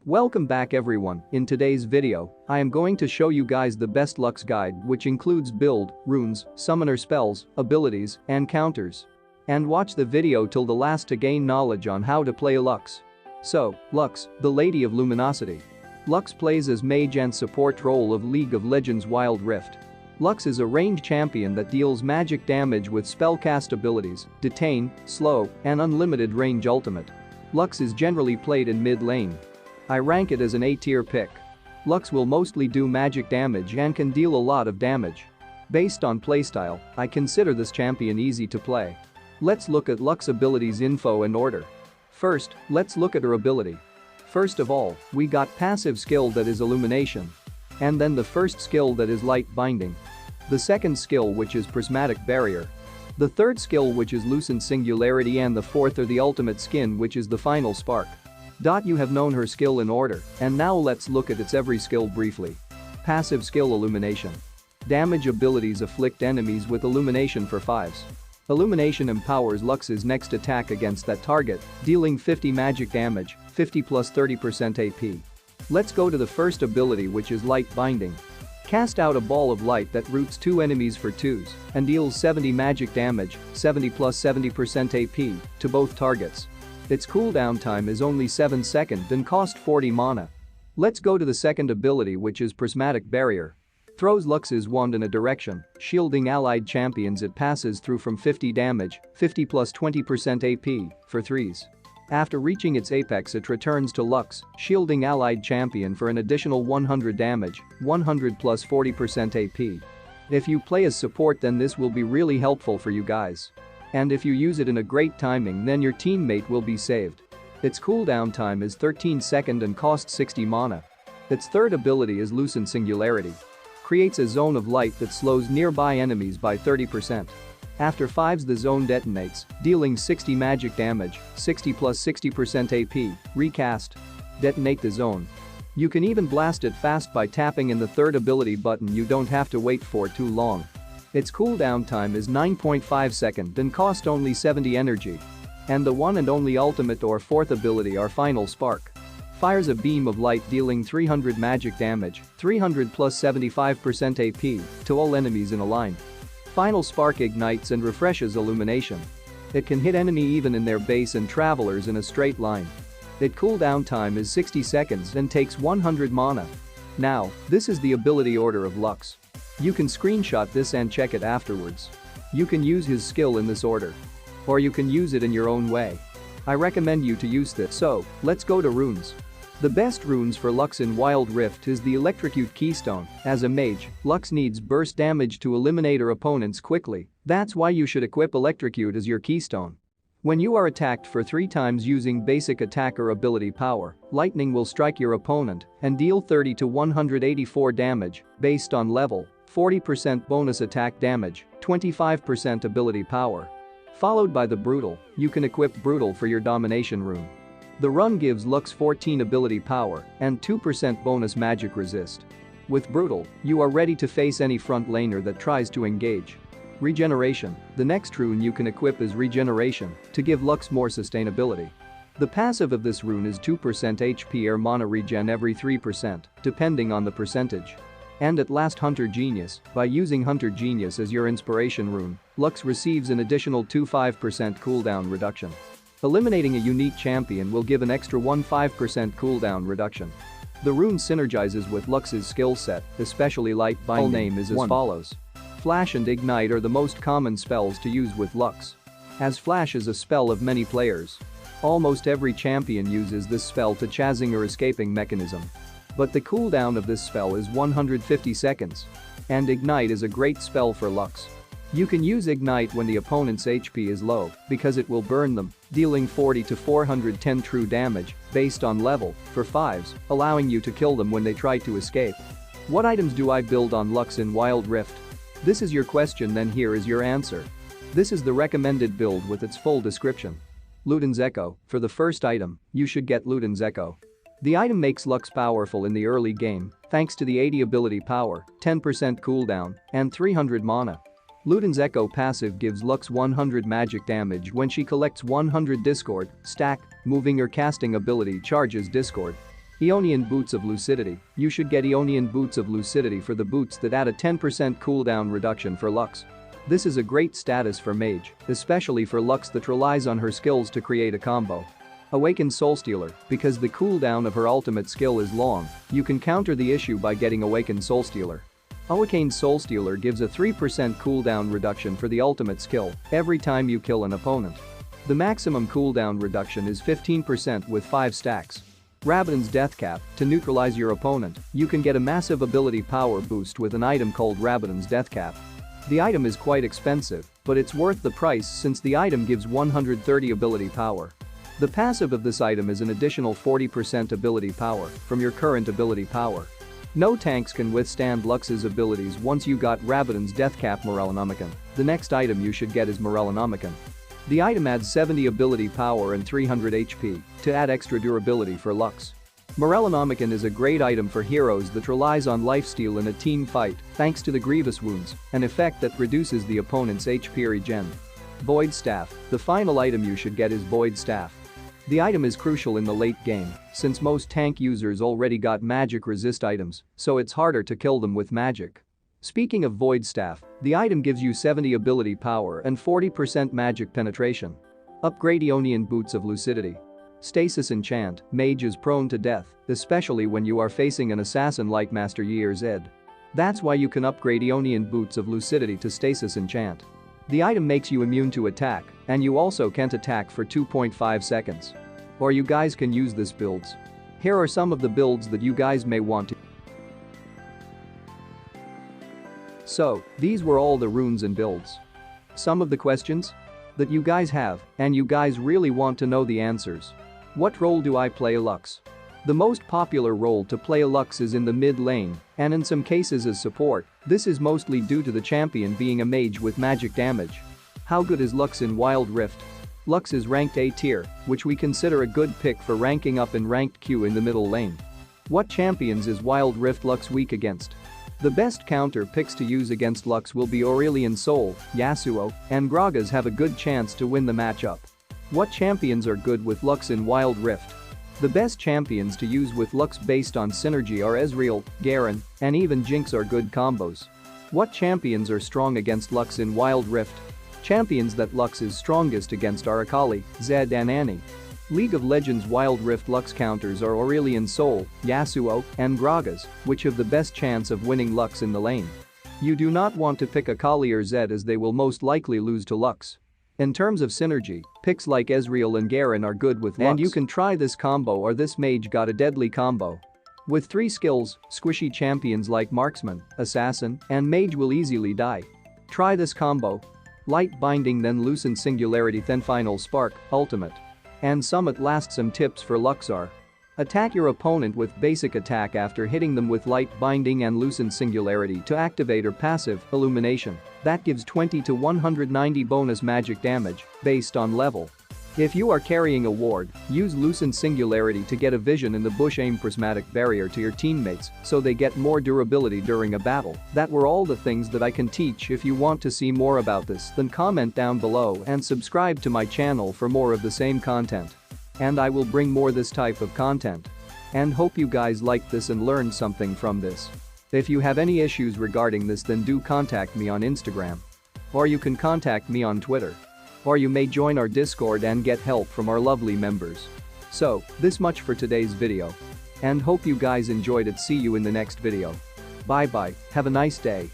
Welcome back everyone. In today's video, I am going to show you guys the best Lux guide which includes build, runes, summoner spells, abilities, and counters. And watch the video till the last to gain knowledge on how to play Lux. So, Lux, the Lady of Luminosity. Lux plays as mage and support role of League of Legends Wild Rift. Lux is a ranged champion that deals magic damage with spellcast abilities, detain, slow, and unlimited range ultimate. Lux is generally played in mid lane. I rank it as an A-tier pick. Lux will mostly do magic damage and can deal a lot of damage. Based on playstyle, I consider this champion easy to play. Let's look at Lux abilities info and order. First, let's look at her ability. First of all, we got passive skill that is Illumination. And then the first skill that is Light Binding. The second skill which is Prismatic Barrier. The third skill which is Lucent Singularity, and the fourth or the Ultimate Skin which is the Final Spark. You have known her skill in order, and now let's look at its every skill briefly. Passive skill Illumination. Damage abilities afflict enemies with Illumination for 5s. Illumination empowers Lux's next attack against that target, dealing 50 magic damage, 50 plus 30% AP. Let's go to the first ability which is Light Binding. Cast out a ball of light that roots 2 enemies for 2s and deals 70 magic damage, 70 plus 70% AP, to both targets. Its cooldown time is only 7 seconds and cost 40 mana. Let's go to the second ability which is Prismatic Barrier. Throws Lux's wand in a direction, shielding allied champions it passes through from 50 damage, 50 plus 20% AP, for 3s. After reaching its apex it returns to Lux, shielding allied champion for an additional 100 damage, 100 plus 40% AP. If you play as support then this will be really helpful for you guys. And if you use it in a great timing then your teammate will be saved. Its cooldown time is 13 seconds and costs 60 mana. Its third ability is Lucent Singularity. Creates a zone of light that slows nearby enemies by 30%. After 5s the zone detonates, dealing 60 magic damage, 60 plus 60% AP, recast. Detonate the zone. You can even blast it fast by tapping in the third ability button, you don't have to wait for too long. Its cooldown time is 9.5 seconds and cost only 70 energy. And the one and only ultimate or fourth ability are Final Spark. Fires a beam of light dealing 300 magic damage, 300 plus 75% AP, to all enemies in a line. Final Spark ignites and refreshes Illumination. It can hit enemy even in their base and travelers in a straight line. Its cooldown time is 60 seconds and takes 100 mana. Now, this is the ability order of Lux. You can screenshot this and check it afterwards. You can use his skill in this order. Or you can use it in your own way. I recommend you to use this. So, let's go to runes. The best runes for Lux in Wild Rift is the Electrocute Keystone. As a mage, Lux needs burst damage to eliminate her opponents quickly. That's why you should equip Electrocute as your keystone. When you are attacked for 3 times using basic attack or ability power, lightning will strike your opponent and deal 30 to 184 damage based on level, 40% bonus attack damage, 25% ability power. Followed by the Brutal, you can equip Brutal for your domination rune. The run gives Lux 14 ability power and 2% bonus magic resist. With Brutal, you are ready to face any front laner that tries to engage. Regeneration. The next rune you can equip is Regeneration to give Lux more sustainability. The passive of this rune is 2% HP or mana regen every 3%, depending on the percentage. And at last Hunter Genius. By using Hunter Genius as your inspiration rune, Lux receives an additional 25% cooldown reduction. Eliminating a unique champion will give an extra 15% cooldown reduction. The rune synergizes with Lux's skill set, especially Light Binding. Full name is as follows. Flash and Ignite are the most common spells to use with Lux. As Flash is a spell of many players. Almost every champion uses this spell to chasing or escaping mechanism. But the cooldown of this spell is 150 seconds. And Ignite is a great spell for Lux. You can use Ignite when the opponent's HP is low because it will burn them, dealing 40 to 410 true damage based on level for 5s, allowing you to kill them when they try to escape. What items do I build on Lux in Wild Rift? This is your question, then here is your answer. This is the recommended build with its full description. Luden's Echo. For the first item, you should get Luden's Echo. The item makes Lux powerful in the early game thanks to the 80 ability power, 10% cooldown, and 300 mana. Luden's Echo passive gives Lux 100 magic damage when she collects 100 Discord, stack, moving or casting ability charges Discord. Aeonian Boots of Lucidity. You should get Aeonian Boots of Lucidity for the boots that add a 10% cooldown reduction for Lux. This is a great status for Mage, especially for Lux that relies on her skills to create a combo. Awakened Soulstealer. Because the cooldown of her ultimate skill is long, you can counter the issue by getting Awakened Soulstealer. Awakened Soulstealer gives a 3% cooldown reduction for the ultimate skill every time you kill an opponent. The maximum cooldown reduction is 15% with 5 stacks. Rabadon's Death Cap. To neutralize your opponent, you can get a massive ability power boost with an item called Rabadon's Death Cap. The item is quite expensive, but it's worth the price since the item gives 130 ability power. The passive of this item is an additional 40% ability power from your current ability power. No tanks can withstand Lux's abilities once you got Rabadon's Death Cap Morellonomicon. The next item you should get is Morellonomicon. The item adds 70 ability power and 300 HP to add extra durability for Lux. Morellonomicon is a great item for heroes that relies on lifesteal in a team fight thanks to the Grievous Wounds, an effect that reduces the opponent's HP regen. Void Staff. The final item you should get is Void Staff. The item is crucial in the late game since most tank users already got magic resist items, so it's harder to kill them with magic. Speaking of Void Staff, the item gives you 70 ability power and 40% magic penetration. Upgrade Aeonian Boots of Lucidity. Stasis Enchant. Mage is prone to death, especially when you are facing an assassin like Master Yi Zed. That's why you can upgrade Aeonian Boots of Lucidity to Stasis Enchant. The item makes you immune to attack, and you also can't attack for 2.5 seconds. Or you guys can use this builds. Here are some of the builds that you guys may want to. So, these were all the runes and builds. Some of the questions that you guys have, and you guys really want to know the answers. What role do I play a Lux? The most popular role to play a Lux is in the mid lane, and in some cases as support. This is mostly due to the champion being a mage with magic damage. How good is Lux in Wild Rift? Lux is ranked A tier, which we consider a good pick for ranking up in ranked Q in the middle lane. What champions is Wild Rift Lux weak against? The best counter picks to use against Lux will be Aurelion Sol, Yasuo, and Gragas have a good chance to win the matchup. What champions are good with Lux in Wild Rift? The best champions to use with Lux based on synergy are Ezreal, Garen, and even Jinx are good combos. What champions are strong against Lux in Wild Rift? Champions that Lux is strongest against are Akali, Zed and Annie. League of Legends Wild Rift Lux counters are Aurelion Sol, Yasuo, and Gragas, which have the best chance of winning Lux in the lane. You do not want to pick Akali or Zed as they will most likely lose to Lux. In terms of synergy, picks like Ezreal and Garen are good with Lux. And you can try this combo or this mage got a deadly combo. With 3 skills, squishy champions like Marksman, Assassin, and Mage will easily die. Try this combo. Light Binding then Lucent Singularity then Final Spark, Ultimate. And some at last some tips for Lux are. Attack your opponent with basic attack after hitting them with Light Binding and Lucent Singularity to activate or passive Illumination. That gives 20 to 190 bonus magic damage based on level. If you are carrying a ward, use Lucent Singularity to get a vision in the bush. Aim Prismatic Barrier to your teammates so they get more durability during a battle. That were all the things that I can teach. If you want to see more about this, then comment down below and subscribe to my channel for more of the same content. And I will bring more this type of content. And hope you guys liked this and learned something from this. If you have any issues regarding this, then do contact me on Instagram. Or you can contact me on Twitter. Or you may join our Discord and get help from our lovely members. So, this much for today's video. And hope you guys enjoyed it. See you in the next video. Bye bye, have a nice day.